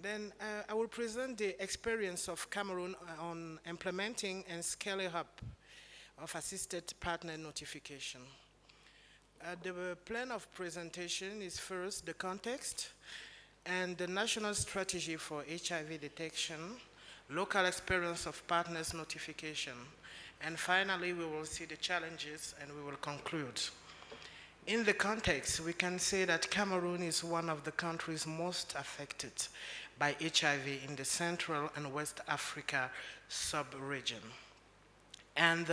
Then I will present the experience of Cameroon on implementing and scaling up of assisted partner notification. The plan of presentation is first the context and the national strategy for HIV detection, local experience of partners notification, and finally we will see the challenges and we will conclude. In the context, we can say that Cameroon is one of the countries most affected by HIV in the Central and West Africa sub-region. And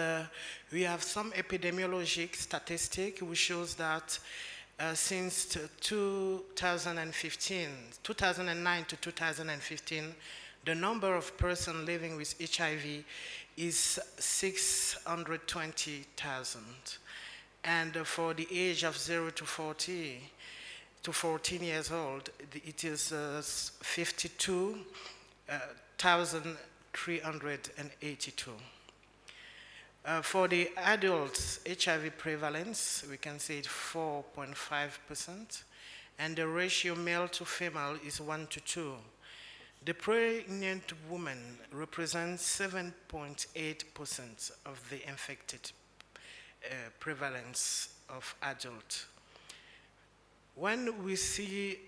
we have some epidemiologic statistic which shows that since 2009 to 2015, the number of persons living with HIV is 620,000. And for the age of 0 to 14 years old, it is 52,382. For the adults, HIV prevalence, we can say it's 4.5%, and the ratio male to female is 1 to 2. The pregnant woman represents 7.8% of the infected prevalence of adult. When we see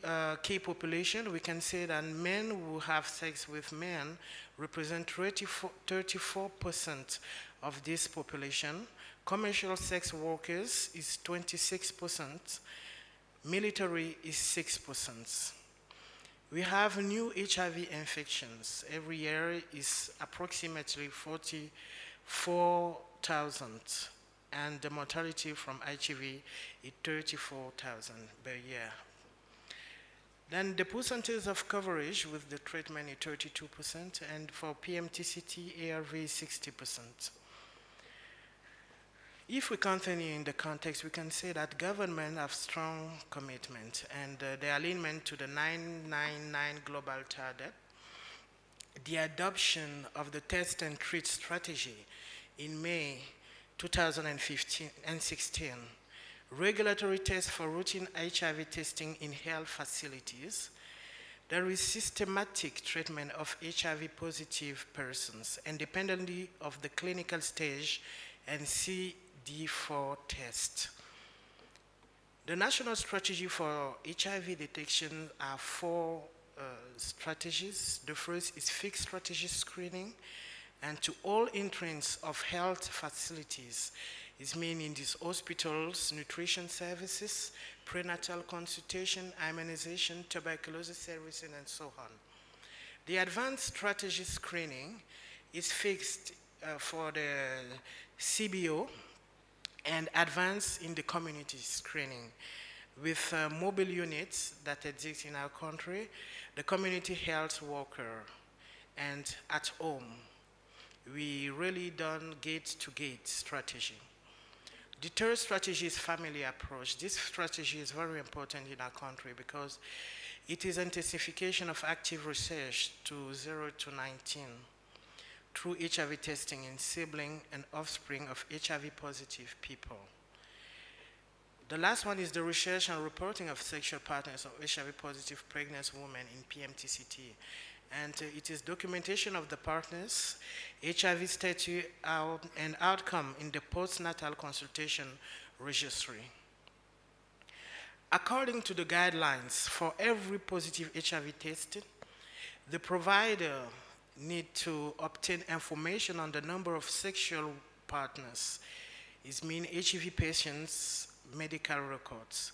key population, we can say that men who have sex with men represent 34% of this population. Commercial sex workers is 26%. Military is 6%. We have new HIV infections. Every year is approximately 44,000. And the mortality from HIV is 34,000 per year. Then the percentage of coverage with the treatment is 32%, and for PMTCT, ARV is 60%. If we continue in the context, we can say that government have strong commitment and the alignment to the 999 global target, the adoption of the test and treat strategy in May 2015 and 16, regulatory tests for routine HIV testing in health facilities. There is systematic treatment of HIV positive persons independently of the clinical stage and CD4 test. The national strategy for HIV detection are four strategies. The first is fixed strategy screening, and to all entrants of health facilities, is meaning these hospitals, nutrition services, prenatal consultation, immunization, tuberculosis services, and so on. The advanced strategy screening is fixed for the CBO and advanced in the community screening with mobile units that exist in our country, the community health worker, and at home. We really done gate-to-gate strategy. The third strategy is family approach. This strategy is very important in our country because it is intensification of active research to 0 to 19 through HIV testing in sibling and offspring of HIV positive people. The last one is the research and reporting of sexual partners of HIV positive pregnant women in PMTCT. And it is documentation of the partners, HIV status and outcome in the postnatal consultation registry. According to the guidelines, for every positive HIV test, the provider need to obtain information on the number of sexual partners, it means HIV patients' medical records,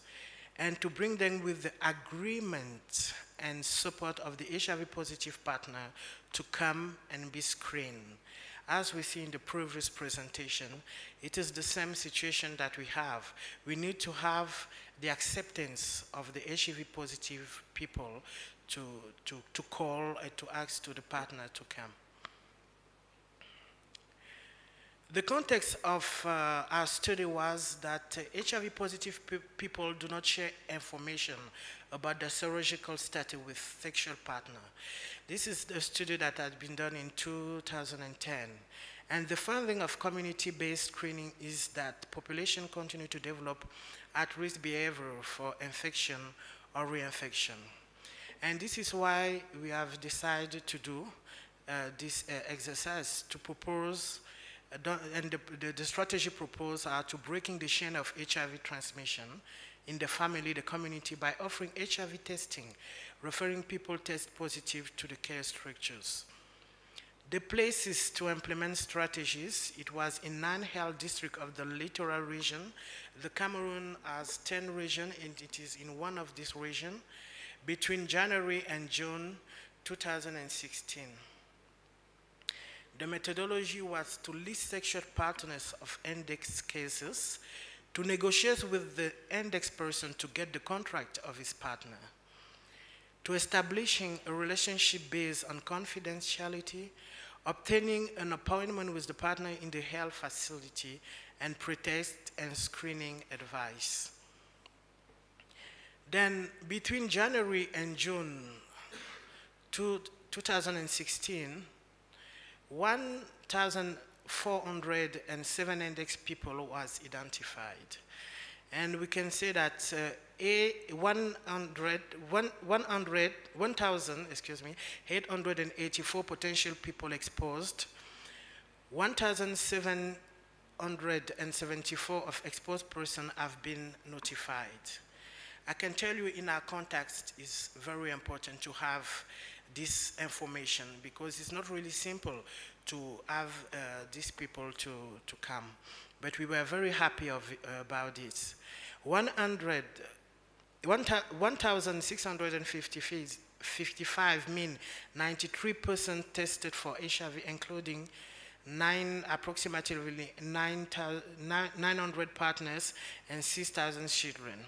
and to bring them with the agreement and support of the HIV positive partner to come and be screened. As we see in the previous presentation, it is the same situation that we have. We need to have the acceptance of the HIV positive people to call and to ask to the partner to come. The context of our study was that HIV positive people do not share information about the serological status with sexual partner. This is a study that had been done in 2010. And the finding of community-based screening is that population continue to develop at-risk behavior for infection or reinfection. And this is why we have decided to do this exercise to propose, and the strategy proposed are to breaking the chain of HIV transmission in the family, the community, by offering HIV testing, referring people test positive to the care structures. The places to implement strategies, it was in 9 health districts of the littoral region. The Cameroon has 10 regions, and it is in one of these regions between January and June 2016. The methodology was to list sexual partners of index cases, to negotiate with the index person to get the contract of his partner, to establishing a relationship based on confidentiality, obtaining an appointment with the partner in the health facility, and pre-test and screening advice. Then between January and June 2016, 1,407 index people was identified. And we can say that 1,884 potential people exposed, 1,774 of exposed persons have been notified. I can tell you in our context, it's very important to have this information because it's not really simple to have these people to come. But we were very happy about it. 1,655 mean 93% tested for HIV, including approximately 900 partners and 600 children.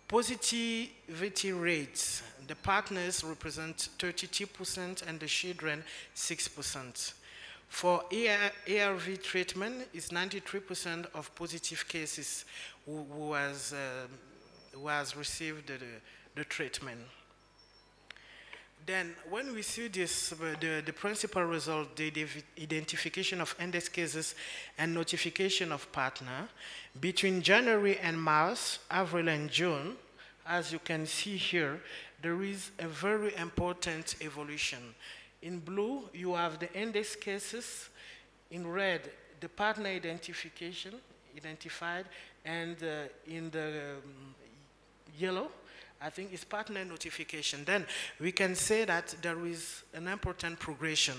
Positivity rates, the partners represent 32% and the children 6%. For ARV treatment, it's 93% of positive cases who was received the treatment. Then when we see this, the principal result, the identification of index cases and notification of partner, between January and March, April and June, as you can see here, there is a very important evolution. In blue, you have the index cases. In red, the partner identified, and in the yellow, I think it's partner notification. Then we can say that there is an important progression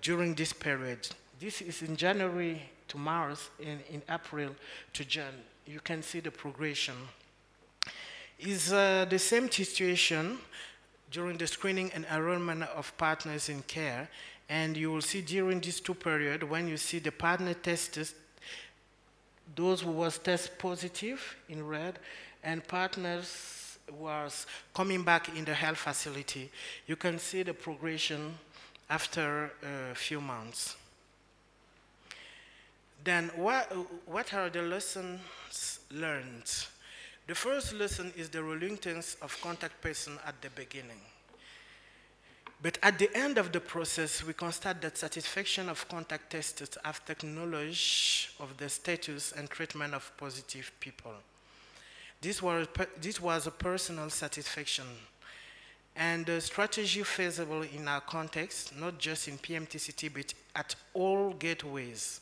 during this period. This is in January to March, in April to June. You can see the progression. It's the same situation during the screening and enrollment of partners in care. And you will see during these 2 periods, when you see the partner tested, those who was test positive in red, and partners was coming back in the health facility, you can see the progression after a few months. Then what are the lessons learned? The first lesson is the reluctance of contact person at the beginning. But at the end of the process, we constate that satisfaction of contact testers after knowledge of the status and treatment of positive people. This was a personal satisfaction, and a strategy feasible in our context, not just in PMTCT, but at all gateways,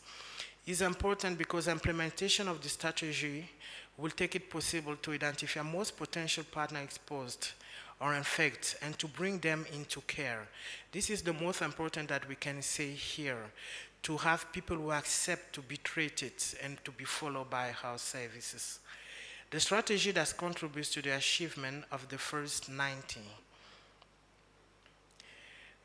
is important because implementation of the strategy will take it possible to identify most potential partner exposed or infected and to bring them into care. This is the most important that we can say here, to have people who accept to be treated and to be followed by our services. The strategy that contributes to the achievement of the first 90.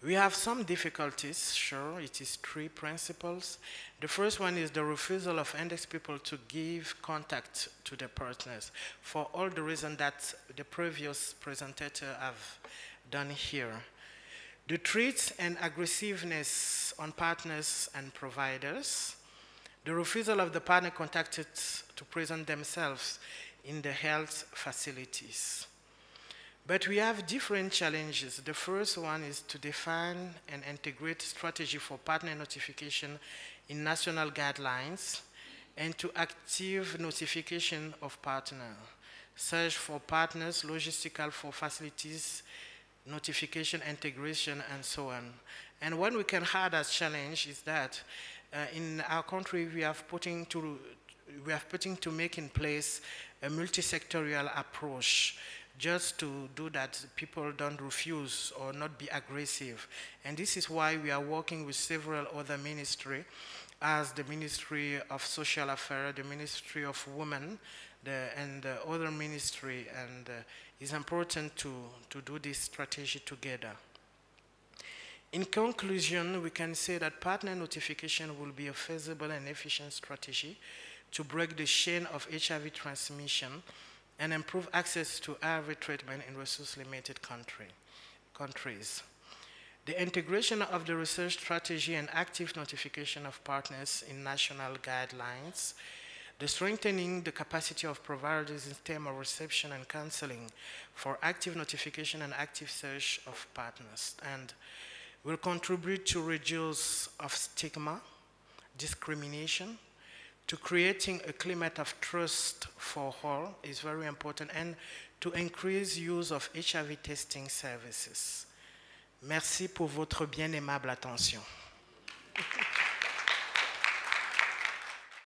We have some difficulties, sure, it is 3 principles. The first one is the refusal of index people to give contact to their partners for all the reasons that the previous presenter have done here. The threats and aggressiveness on partners and providers. The refusal of the partner contacted to present themselves in the health facilities. But we have different challenges. The first one is to define and integrate strategy for partner notification in national guidelines and to active notification of partner. search for partners, logistical for facilities, notification, integration, and so on. And what we can add as challenge is that in our country we have putting to make in place a multi-sectorial approach just to do that people don't refuse or not be aggressive. And this is why we are working with several other ministries, as the Ministry of Social Affairs, the Ministry of Women, and the other ministry, and it's important to do this strategy together. In conclusion, we can say that partner notification will be a feasible and efficient strategy to break the chain of HIV transmission and improve access to HIV treatment in resource-limited countries. The integration of the research strategy and active notification of partners in national guidelines, the strengthening the capacity of providers in terms of reception and counseling for active notification and active search of partners, and will contribute to reduce of stigma, discrimination, to creating a climate of trust for all is very important, and to increase use of HIV testing services. Merci pour votre bien aimable attention.